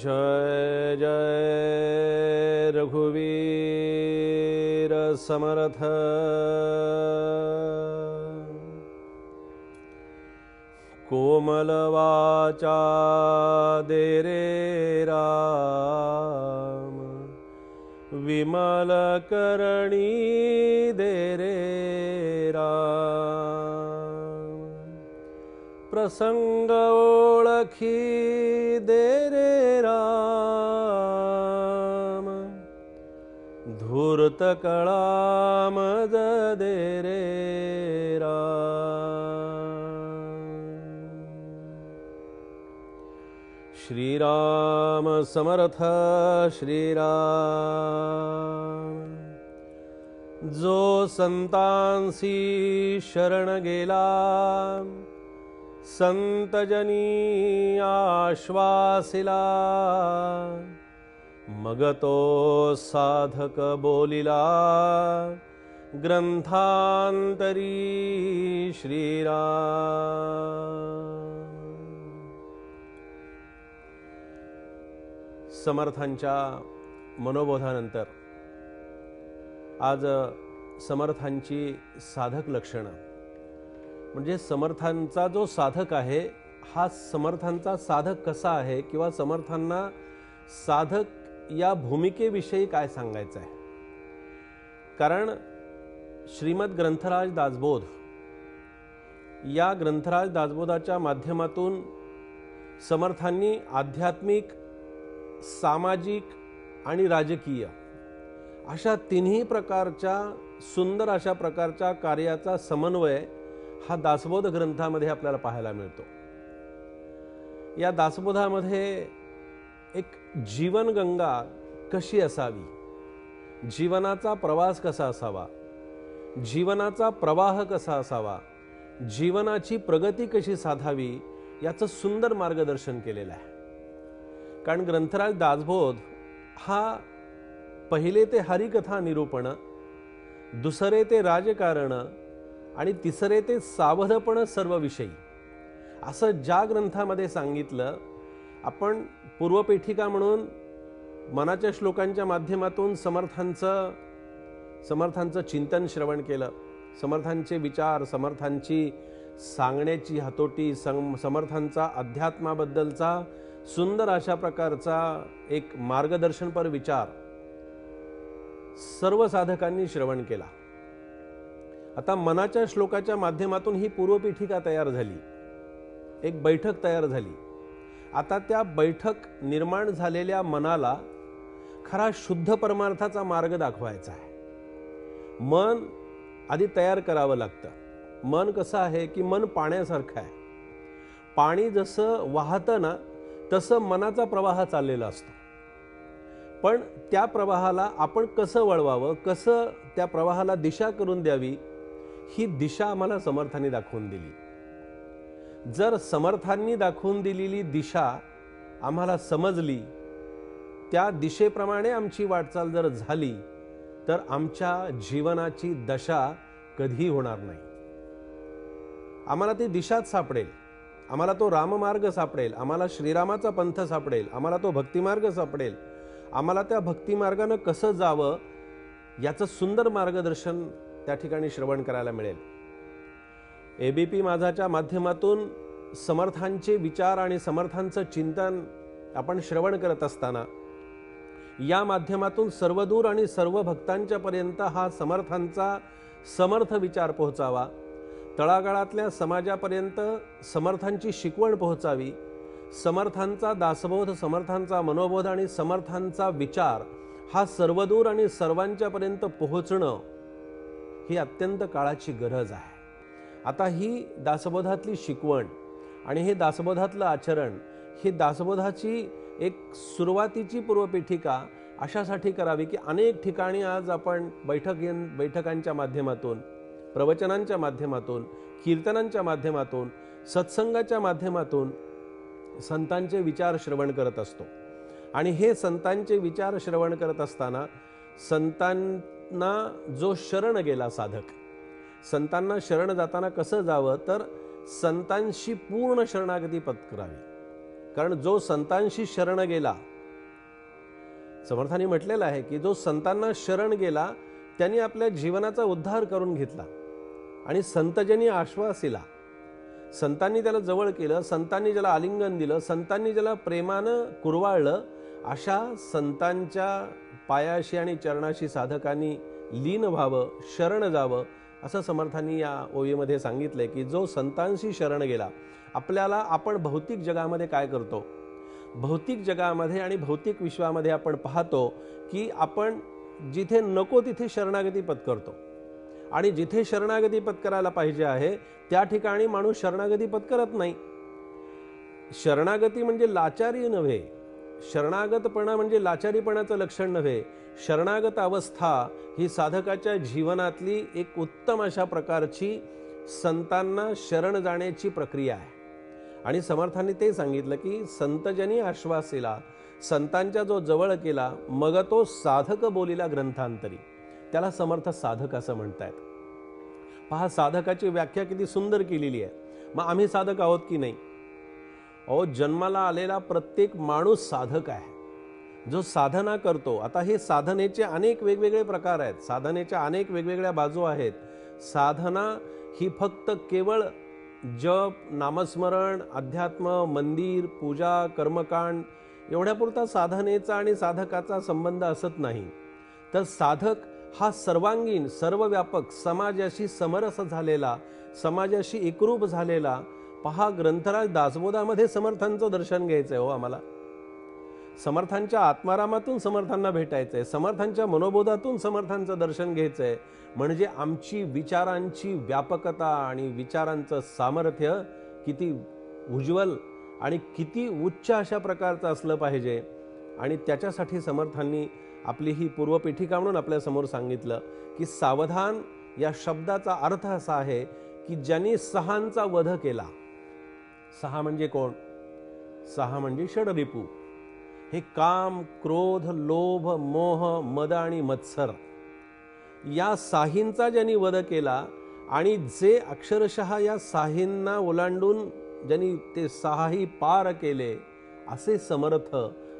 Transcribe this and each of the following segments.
जय जय रघुवीर समर्थ। कोमलवाचा दे रे राम, विमल करणी दे रे राम, प्रसंग ओळखी दे रे राम, धूर्त कळामज दे रे राम। श्रीराम समर्थ श्रीराम। जो संतांसी शरण गेला, संतजनी आश्वासिला, मग तो साधक बोलिला, ग्रंथांतरी श्रीराम। समर्थांच्या मनोबोधानंतर आज समर्थांची साधक लक्षणं, म्हणजे समर्थांचा जो साधक आहे हा समर्थांचा साधक कसा आहे किंवा समर्थांना साधक या भूमिकेविषयी काय सांगायचं आहे। कारण श्रीमद ग्रंथराज दासबोध या ग्रंथराज दासबोधाच्या माध्यमातून समर्थांनी आध्यात्मिक, सामाजिक आणि राजकीय अशा तिन्ही प्रकारच्या सुंदर अशा प्रकारच्या कार्याचा समन्वय हा दासबोध ग्रंथामध्ये आपल्याला पाहायला मिळतो। या दासबोधामध्ये एक जीवनगंगा कशी असावी, जीवनाचा प्रवास कसा असावा, जीवनाचा प्रवाह कसा असावा, जीवनाची प्रगती कशी साधावी याचं सुंदर मार्गदर्शन केलेलं आहे। कारण ग्रंथराज दासबोध हा पहिले ते हरिकथा निरूपण, दुसरे ते राजकारण आणि तिसरे ते सावधपण सर्व विषयी असं ज्या ग्रंथामध्ये सांगितलं, आपण पूर्वपेठिका म्हणून मनाच्या श्लोकांच्या माध्यमातून समर्थांचं चिंतन श्रवण केलं, समर्थांचे विचार, समर्थांची सांगण्याची हातोटी, समर्थांचा अध्यात्माबद्दलचा सुंदर अशा प्रकारचा एक मार्गदर्शनपर विचार सर्व साधकांनी श्रवण केला। आता मनाच्या श्लोकाच्या माध्यमातून ही पूर्वपीठिका तयार झाली, एक बैठक तयार झाली। आता त्या बैठक निर्माण झालेल्या मनाला खरा शुद्ध परमार्थाचा मार्ग दाखवायचा आहे। मन आधी तयार करावं लागतं। मन कसं आहे की मन पाण्यासारखं आहे, पाणी जसं वाहतं ना तसं मनाचा प्रवाह चाललेला असतो, पण त्या प्रवाहाला आपण कसं वळवावं, कसं त्या प्रवाहाला दिशा करून द्यावी, ही दिशा आम्हाला समर्थांनी दाखवून दिली। जर समर्थांनी दाखवून दिलेली दिशा आम्हाला समजली, त्या दिशेप्रमाणे आमची वाटचाल जर झाली तर आमच्या जीवनाची दशा कधी होणार नाही। आम्हाला ती दिशाच सापडेल, आम्हाला तो राममार्ग सापडेल, आम्हाला श्रीरामाचा पंथ सापडेल, आम्हाला तो भक्तिमार्ग सापडेल। आम्हाला त्या भक्तिमार्गानं कसं जावं याचं सुंदर मार्गदर्शन त्या ठिकाणी श्रवण करायला मिळेल। एबीपी माझाच्या माध्यमातून समर्थांचे विचार आणि समर्थांचं चिंतन आपण श्रवण करत असताना या माध्यमातून सर्वदूर आणि सर्व भक्तांच्या पर्यंत हा समर्थांचा समर्थ विचार पोहोचावा, तळागाळातल्या समाजापर्यंत समर्थांची शिकवण पोहोचावी, समर्थांचा दासबोध, समर्थांचा मनोबोध आणि समर्थांचा विचार हा सर्वदूर आणि सर्वांच्या पर्यंत पोहोचणं ही अत्यंत काळाची गरज आहे। आता ही दासबोधातली शिकवण आणि हे दासबोधातलं आचरण, ही दासबोधाची एक सुरुवातीची पूर्वपीठिका अशासाठी करावी की अनेक ठिकाणी आज आपण बैठकांच्या माध्यमातून, प्रवचनांच्या माध्यमातून, कीर्तनांच्या माध्यमातून, सत्संगाच्या माध्यमातून संतांचे विचार श्रवण करत असतो। आणि हे संतांचे विचार श्रवण करत असताना संतांना जो शरण गेला साधक, संतांना शरण जाताना कसं जावं तर संतांशी पूर्ण शरणागती पत्करावी। कारण जो संतांशी शरण गेला समर्थांनी म्हटलेलं आहे की जो संतांना शरण गेला त्यांनी आपल्या जीवनाचा उद्धार करून घेतला, आणि संतजनी आश्वासिला, संतांनी त्याला जवळ केलं, संतांनी ज्याला आलिंगन दिलं, संतांनी ज्याला प्रेमानं कुरवाळलं, अशा संतांच्या पायाशी आणि चरणाशी साधकांनी लीन व्हावं, शरण जावं, असं समर्थांनी या ओवीमध्ये सांगितलंय की जो संतांशी शरण गेला. आपल्याला आपण भौतिक जगामध्ये काय करतो, भौतिक जगामध्ये आणि भौतिक विश्वामध्ये आपण पाहतो की आपण जिथे नको तिथे शरणागती पत्करतो, आणि जिथे शरणागती पत्करायला पाहिजे आहे त्या ठिकाणी माणूस शरणागती पत्करत नाही. शरणागती म्हणजे लाचारी नव्हे, शरणागतपणा म्हणजे लाचारीपणाचं लक्षण नव्हे. शरणागत अवस्था ही साधकाच्या जीवनातली एक उत्तम अशा प्रकारची संतांना शरण जाण्याची प्रक्रिया आहे. आणि समर्थांनी ते सांगितलं की संतजनी आश्वासिला, संतांच्या जो जवळ केला, मग तो साधक बोलिला ग्रंथांतरी, त्याला समर्थ साधक असं म्हणतायत. पहा, साधकाची व्याख्या किती सुंदर केलेली आहे. मग आम्ही साधक आहोत की नाही? अहो, जन्माला आलेला प्रत्येक माणूस साधक आहे, जो साधना करतो. आता हे साधनेचे अनेक वेगवेगळे प्रकार आहेत, साधनेच्या अनेक वेगवेगळ्या बाजू आहेत. साधना ही फक्त केवळ जप, नामस्मरण, अध्यात्म, मंदिर, पूजा, कर्मकांड एवढ्यापुरता साधनेचा आणि साधकाचा संबंध असत नाही. तर साधक हा सर्वांगीण, सर्वव्यापक, समाजाशी समरस झालेला, समाजाशी एकरूप झालेला. पहा, ग्रंथराज दासबोधामध्ये समर्थांचं दर्शन घ्यायचंय हो आम्हाला. समर्थांच्या आत्मारामातून समर्थांना भेटायचंय, समर्थांच्या मनोबोधातून समर्थांचं दर्शन घ्यायचंय. म्हणजे आमची विचारांची व्यापकता आणि विचारांचं सामर्थ्य किती उज्ज्वल आणि किती उच्च अशा प्रकारचं असलं पाहिजे. आणि त्याच्यासाठी समर्थांनी आपली ही पूर्वपीठिका म्हणून आपल्या समोर सांगितलं की सावधान या शब्दाचा अर्थ असा आहे की ज्यांनी सहांचा वध केला. सहा म्हणजे कोण? सहा म्हणजे षडरिपू. हे काम, क्रोध, लोभ, मोह, मद आणि मत्सर या साहींचा ज्यांनी वध केला, आणि जे अक्षरशः या साहींना ओलांडून ज्यांनी ते सहाही पार केले, असे समर्थ,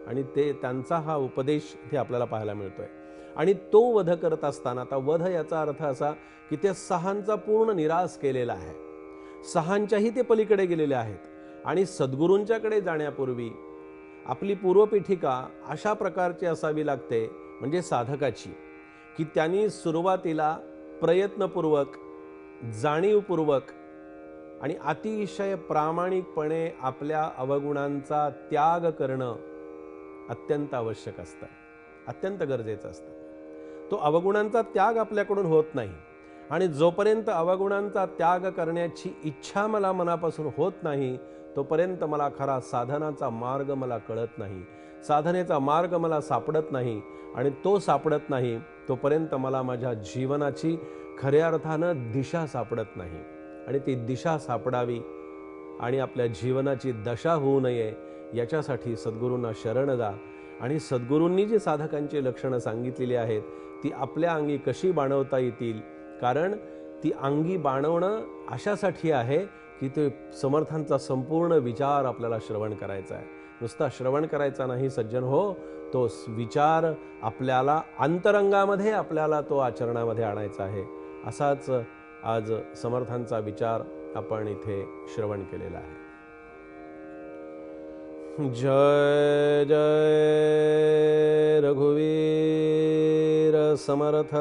आणि ते त्यांचा हा उपदेश इथे आपल्याला पाहायला मिळतोय. आणि तो वध करत असताना, आता वध याचा अर्थ असा की त्या सहांचा पूर्ण निराश केलेला आहे, सहांच्याही ते पलीकडे गेलेले आहेत. आणि सद्गुरूंच्याकडे जाण्यापूर्वी आपली पूर्वपीठिका अशा प्रकारची असावी लागते, म्हणजे साधकाची, की त्यांनी सुरुवातीला प्रयत्नपूर्वक, जाणीवपूर्वक आणि अतिशय प्रामाणिकपणे आपल्या अवगुणांचा त्याग करणं अत्यंत आवश्यक असतं, अत्यंत गरजेचं असतं. तो अवगुणांचा त्याग आपल्याकडून होत नाही, आणि जोपर्यंत अवगुणांचा त्याग करण्याची इच्छा मला मनापासून होत नाही, तोपर्यंत मला खरा साधनाचा मार्ग मला कळत नाही, साधनेचा मार्ग मला सापडत नाही. आणि तो सापडत नाही तोपर्यंत मला माझ्या जीवनाची खऱ्या अर्थानं दिशा सापडत नाही. आणि ती दिशा सापडावी आणि आपल्या जीवनाची दशा होऊ नये याच्यासाठी सद्गुरूंना शरण जा. आणि सद्गुरूंनी जी साधकांची लक्षणं सांगितलेली आहेत ती आपल्या अंगी कशी बाणवता येतील, कारण ती अंगी बाणवणं अशासाठी आहे की ते समर्थांचा संपूर्ण विचार आपल्याला श्रवण करायचा आहे. नुसता श्रवण करायचा नाही सज्जन हो, तो विचार आपल्याला अंतरंगामध्ये आपल्याला तो आचरणामध्ये आणायचा आहे. असाच आज समर्थांचा विचार आपण इथे श्रवण केलेला आहे. जय जय रघुवीर समर्थ.